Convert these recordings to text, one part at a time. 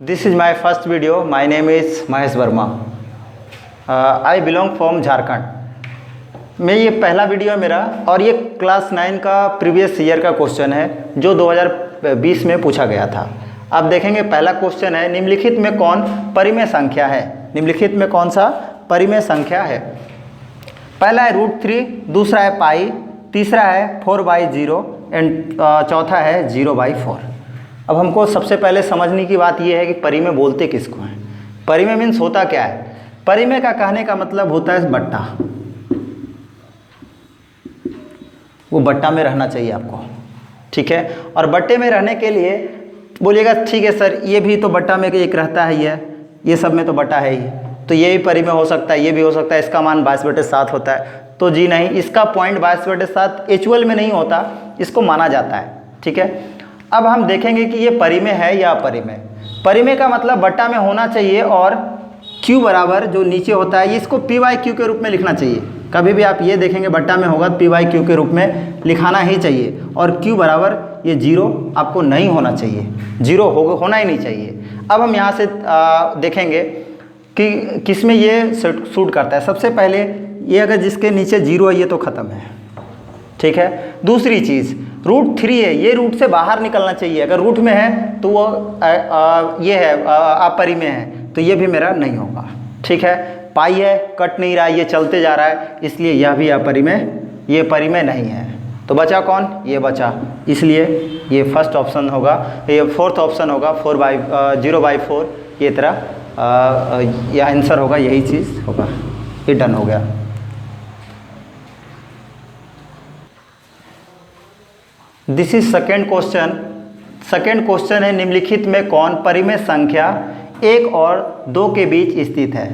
This is my first video. My name is Mahesh Verma. I belong from Jharkhand. मैं ये पहला video है मेरा और ये क्लास 9 का प्रीवियस ईयर का क्वेश्चन है जो 2020 में पूछा गया था। आप देखेंगे पहला क्वेश्चन है, निम्नलिखित में कौन परिमेय संख्या है। निम्नलिखित में कौन सा परिमेय संख्या है। पहला है √3, दूसरा है पाई, तीसरा है 4/0 एंड चौथा है 0/4। अब हमको सबसे पहले समझने की बात यह है कि परिमेय बोलते किसको हैं। परिमेय मीन्स होता क्या है। परिमेय का कहने का मतलब होता है बट्टा। वो बट्टा में रहना चाहिए आपको, ठीक है। और बट्टे में रहने के लिए बोलिएगा ठीक है सर, ये भी तो बट्टा में एक रहता है, ये सब में तो बट्टा है ही, तो ये भी परिमेय हो सकता है, ये भी हो सकता है, इसका मान 22/7 होता है। तो जी नहीं, इसका पॉइंट 22/7 एक्चुअल में नहीं होता, इसको माना जाता है, ठीक है। अब हम देखेंगे कि ये परिमेय है या अपरिमेय। परिमेय का मतलब बट्टा में होना चाहिए और Q बराबर जो नीचे होता है इसको P/Q के रूप में लिखना चाहिए। कभी भी आप ये देखेंगे बट्टा में होगा P/Q के रूप में लिखाना ही चाहिए। और Q बराबर ये 0 आपको नहीं होना चाहिए, 0 होना ही नहीं चाहिए। अब हम यहाँ से देखेंगे कि किस में ये सूट करता है। सबसे पहले ये अगर जिसके नीचे 0 है ये तो ख़त्म है, ठीक है। दूसरी चीज़ √3 है, ये रूट से बाहर निकलना चाहिए। अगर रूट में है तो वो ये है अपरिमेय है, तो ये भी मेरा नहीं होगा, ठीक है। पाई है, कट नहीं रहा है, ये चलते जा रहा है, इसलिए यह भी अपरिमेय, ये परिमेय नहीं है। तो बचा कौन, ये बचा, इसलिए ये फर्स्ट ऑप्शन होगा, ये फोर्थ ऑप्शन होगा 0/4। ये तरह यह आंसर होगा, यही चीज़ होगा। ये डन हो गया। This is second question. Second question है, निम्नलिखित में कौन परिमेय संख्या 1 और 2 के बीच स्थित है।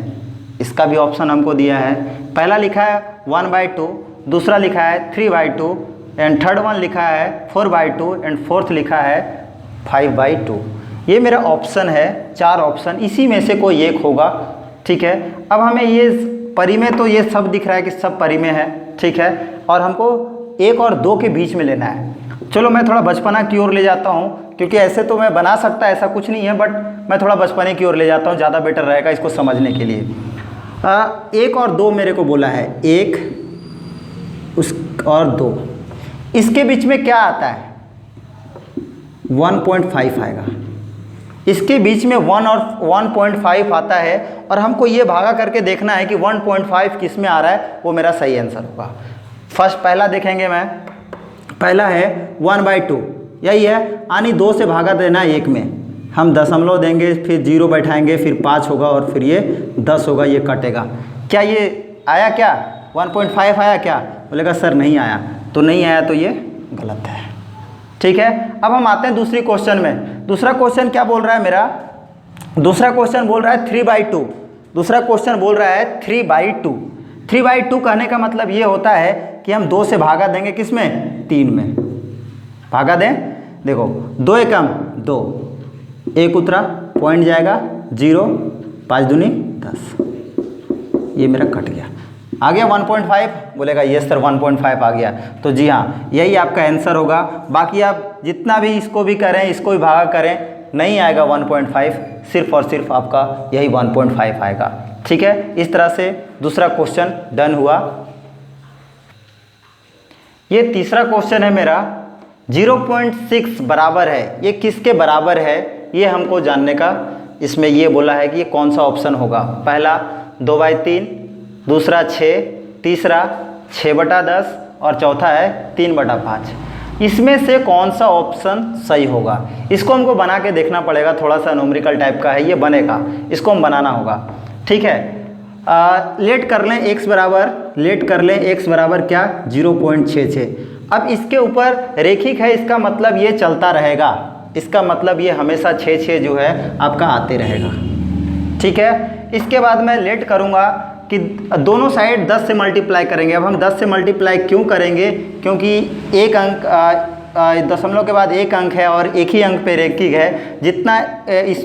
इसका भी ऑप्शन हमको दिया है। पहला लिखा है 1/2, दूसरा लिखा है 3/2 एंड थर्ड वन लिखा है 4/2 एंड फोर्थ लिखा है 5/2। ये मेरा ऑप्शन है, 4 ऑप्शन, इसी में से कोई एक होगा, ठीक है। अब हमें ये परिमेय तो ये सब दिख रहा है कि सब परिमेय है, ठीक है। और हमको 1 और 2 के बीच में लेना है। चलो मैं थोड़ा बचपना की ओर ले जाता हूँ, क्योंकि ऐसे तो मैं बना सकता, ऐसा कुछ नहीं है, बट मैं थोड़ा बचपने की ओर ले जाता हूँ, ज़्यादा बेटर रहेगा इसको समझने के लिए। 1 और 2 मेरे को बोला है, 1 और 2, इसके बीच में क्या आता है, 1.5 आएगा। इसके बीच में 1 और 1.5 आता है, और हमको ये भागा करके देखना है कि 1.5 किस में आ रहा है, वो मेरा सही आंसर होगा। फर्स्ट पहला देखेंगे, मैं पहला है 1/2, यही है, यानी 2 से भागा देना है 1 में। हम दशमलव देंगे, फिर 0 बैठाएंगे, फिर 5 होगा और फिर ये 10 होगा, ये कटेगा। क्या ये आया, क्या 1.5 आया क्या? बोलेगा सर नहीं आया, तो नहीं आया तो ये गलत है, ठीक है। अब हम आते हैं दूसरी क्वेश्चन में। दूसरा क्वेश्चन क्या बोल रहा है मेरा, दूसरा क्वेश्चन बोल रहा है 3/2। दूसरा क्वेश्चन बोल रहा है 3/2। 3/2 कहने का मतलब ये होता है कि हम 2 से भागा देंगे, किस में, 3 में भागा दें। देखो 2 एकम 2, 1 उतरा, पॉइंट जाएगा 0, 5 दूनी 10, ये मेरा कट गया। आ गया 1.5, बोलेगा ये सर 1.5 आ गया, तो जी हाँ यही आपका आंसर होगा। बाकी आप जितना भी इसको भी करें, इसको भी भागा करें, नहीं आएगा 1.5, सिर्फ और सिर्फ आपका यही 1.5 आएगा, ठीक है। इस तरह से दूसरा क्वेश्चन डन हुआ। ये तीसरा क्वेश्चन है मेरा, 0.6 बराबर है, ये किसके बराबर है, ये हमको जानने का। इसमें ये बोला है कि ये कौन सा ऑप्शन होगा। पहला 2/3, दूसरा 6, तीसरा 6/10 और चौथा है 3/5। इसमें से कौन सा ऑप्शन सही होगा, इसको हमको बना के देखना पड़ेगा। थोड़ा सा न्यूमेरिकल टाइप का है, ये बनेगा, इसको हम बनाना होगा, ठीक है। लेट कर लें x बराबर, लेट कर लें x बराबर क्या, 0.66। अब इसके ऊपर रेखिक है, इसका मतलब ये चलता रहेगा, इसका मतलब ये हमेशा 6 जो है आपका आते रहेगा, ठीक है। इसके बाद मैं लेट करूँगा कि दोनों साइड 10 से मल्टीप्लाई करेंगे। अब हम 10 से मल्टीप्लाई क्यों करेंगे, क्योंकि एक अंक दशमलव के बाद एक अंक है और एक ही अंक पे रैखिक है। जितना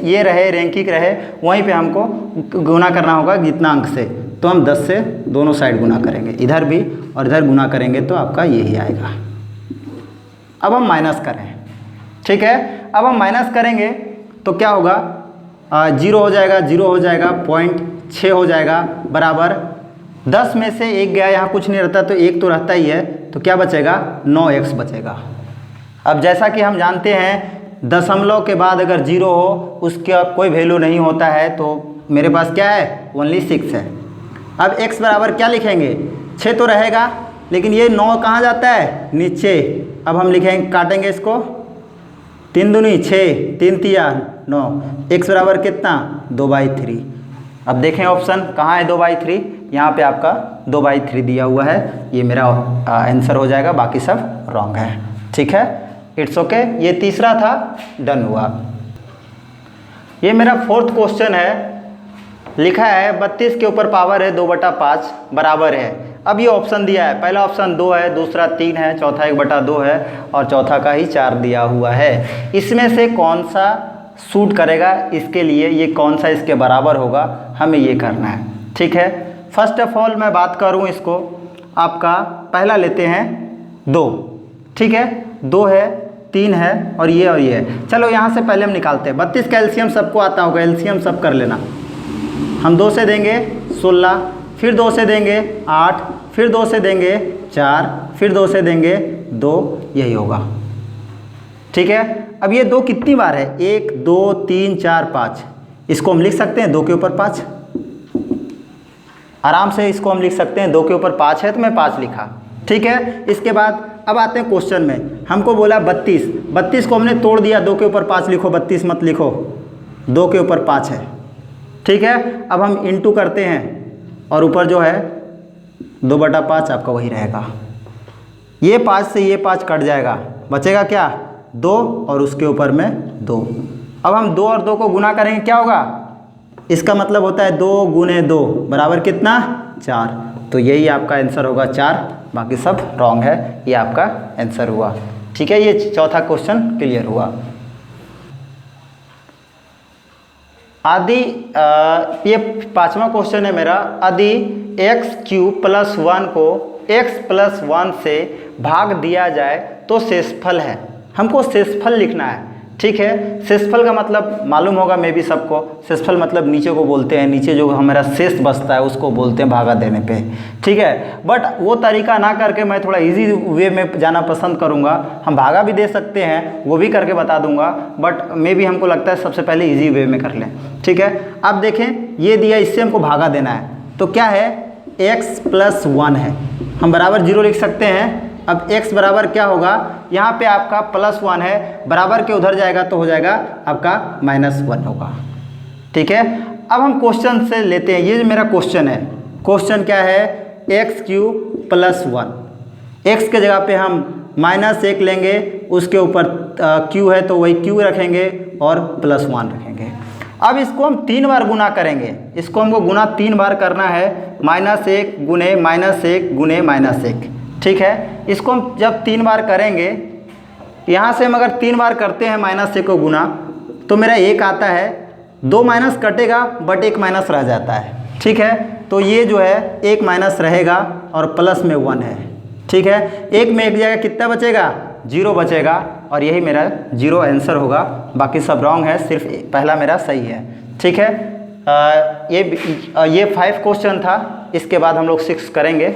ये रहे रैखिक रहे, वहीं पे हमको गुना करना होगा जितना अंक से। तो हम 10 से दोनों साइड गुना करेंगे, इधर भी और इधर गुना करेंगे, तो आपका यही आएगा। अब हम माइनस करें, ठीक है। अब हम माइनस करेंगे तो क्या होगा, जीरो हो जाएगा, जीरो हो जाएगा, 0.6 हो जाएगा, बराबर 10 में से एक गया, यहाँ कुछ नहीं रहता तो एक तो रहता ही है, तो क्या बचेगा 9x बचेगा। अब जैसा कि हम जानते हैं दशमलव के बाद अगर जीरो हो उसका कोई वैल्यू नहीं होता है, तो मेरे पास क्या है ओनली 6 है। अब x बराबर क्या लिखेंगे, 6 तो रहेगा, लेकिन ये 9 कहाँ जाता है नीचे। अब हम लिखेंगे, काटेंगे इसको, 3 दूनी 6, 3 तिया 9, x बराबर कितना 2/3। अब देखें ऑप्शन कहाँ है 2/3, यहाँ पे आपका 2/3 दिया हुआ है, ये मेरा आंसर हो जाएगा, बाकी सब रॉन्ग है। ठीक है, इट्स ओके। ये तीसरा था, डन हुआ। ये मेरा 4th क्वेश्चन है, लिखा है 32 के ऊपर पावर है 2/5 बराबर है। अब ये ऑप्शन दिया है, पहला ऑप्शन 2 है, दूसरा 3 है, चौथा 1/2 है और चौथा का ही 4 दिया हुआ है। इसमें से कौन सा सूट करेगा, इसके लिए ये कौन सा इसके बराबर होगा, हमें ये करना है। ठीक है, फर्स्ट ऑफ ऑल मैं बात करूं इसको, आपका पहला लेते हैं 2। ठीक है, 2 है, 3 है और ये है। चलो यहाँ से पहले हम निकालते हैं। 32 का एलसीएम सबको आता होगा, एलसीएम सब कर लेना। हम 2 से देंगे 16, फिर 2 से देंगे 8, फिर 2 से देंगे 4, फिर 2 से देंगे 2, यही होगा। ठीक है, अब ये 2 कितनी बार है, 1 2 3 4 5, इसको हम लिख सकते हैं 2 के ऊपर 5, आराम से इसको हम लिख सकते हैं 2 के ऊपर 5 है तो मैं 5 लिखा। ठीक है, इसके बाद अब आते हैं क्वेश्चन में, हमको बोला 32 को हमने तोड़ दिया, 2 के ऊपर 5 लिखो, 32 मत लिखो, 2 के ऊपर 5 है। ठीक है, अब हम इंटू करते हैं और ऊपर जो है 2/5 आपका वही रहेगा। ये 5 से ये 5 कट जाएगा, बचेगा क्या 2 और उसके ऊपर में 2। अब हम 2 और 2 को गुना करेंगे, क्या होगा, इसका मतलब होता है 2 गुने 2 बराबर कितना 4, तो यही आपका आंसर होगा 4, बाकी सब रॉन्ग है, ये आपका आंसर हुआ। ठीक है, ये चौथा क्वेश्चन क्लियर हुआ। आदि ये 5वां क्वेश्चन है मेरा, यदि x³ + 1 को x + 1 से भाग दिया जाए तो शेषफल है। हमको शेषफल लिखना है। ठीक है, शेषफल का मतलब मालूम होगा मे भी सबको, शेषफल मतलब नीचे को बोलते हैं, नीचे जो हमारा शेष बचता है उसको बोलते हैं भागा देने पे। ठीक है, बट वो तरीका ना करके मैं थोड़ा इजी वे में जाना पसंद करूँगा। हम भागा भी दे सकते हैं, वो भी करके बता दूंगा, बट मे भी हमको लगता है सबसे पहले इजी वे में कर लें। ठीक है, अब देखें ये दिया, इससे हमको भागा देना है, तो क्या है x + 1 है, हम बराबर 0 लिख सकते हैं। अब x बराबर क्या होगा, यहाँ पे आपका +1 है, बराबर के उधर जाएगा तो हो जाएगा आपका -1 होगा। ठीक है, अब हम क्वेश्चन से लेते हैं, ये जो मेरा क्वेश्चन है, क्वेश्चन क्या है x³ + 1, x के जगह पे हम -1 लेंगे, उसके ऊपर q है तो वही q रखेंगे और +1 रखेंगे। अब इसको हम 3 बार गुना करेंगे, इसको हमको गुना 3 बार करना है, -1 गुने -1 गुने -1। ठीक है, इसको हम जब 3 बार करेंगे, यहाँ से हम अगर 3 बार करते हैं -1 को गुना, तो मेरा 1 आता है, 2 माइनस कटेगा बट 1 माइनस रह जाता है। ठीक है, तो ये जो है 1 माइनस रहेगा और प्लस में 1 है। ठीक है, 1 में 1 जगह कितना बचेगा 0 बचेगा और यही मेरा 0 आंसर होगा, बाकी सब रॉन्ग है, सिर्फ पहला मेरा सही है। ठीक है, ये 5 क्वेश्चन था, इसके बाद हम लोग 6 करेंगे।